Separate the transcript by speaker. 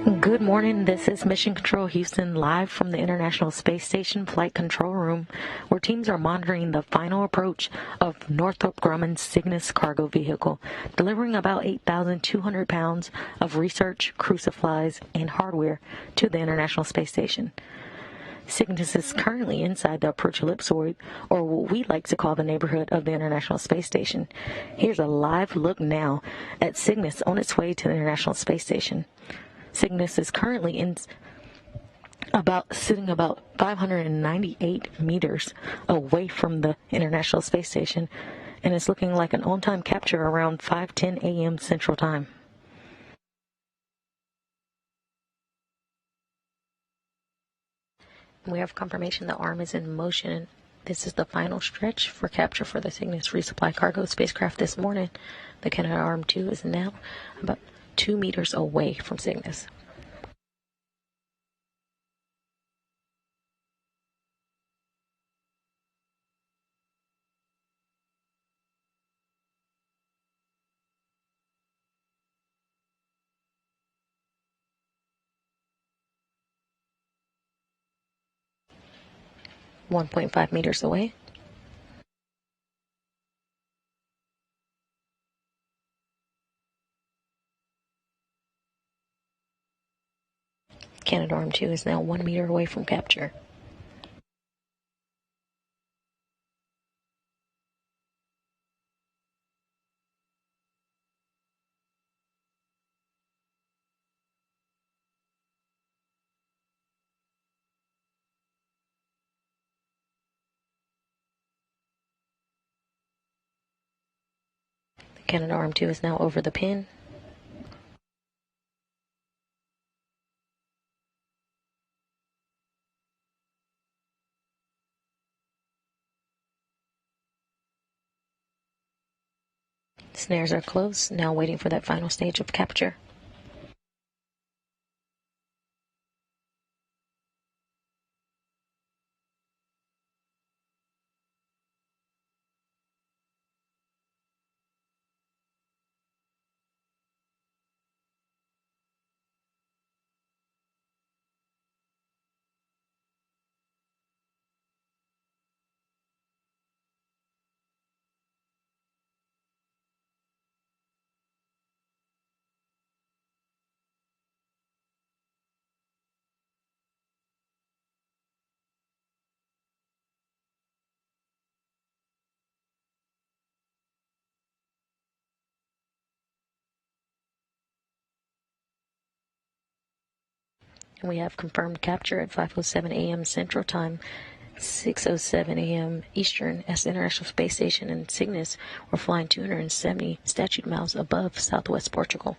Speaker 1: Good morning. This is Mission Control Houston live from the International Space Station Flight Control Room, where teams are monitoring the final approach of Northrop Grumman's Cygnus cargo vehicle, delivering about 8,200 pounds of research, crew supplies, and hardware to the International Space Station. Cygnus is currently inside the approach ellipsoid, or what we like to call the neighborhood of the International Space Station. Here's a live look now at Cygnus on its way to the International Space Station. Cygnus is currently sitting about 598 meters away from the International Space Station, and is looking like an on-time capture around 5:10 a.m. Central Time. We have confirmation the arm is in motion. This is the final stretch for capture for the Cygnus resupply cargo spacecraft this morning. The Canadarm2 is now about 2 meters away from Cygnus. .5 meters away. Canadarm2 is now 1 meter away from capture. Canadarm2 is now over the pin. Snares are close, now waiting for that final stage of capture. And we have confirmed capture at 5:07 a.m. Central Time, 6:07 a.m. Eastern, as the International Space Station and Cygnus were flying 270 statute miles above southwest Portugal.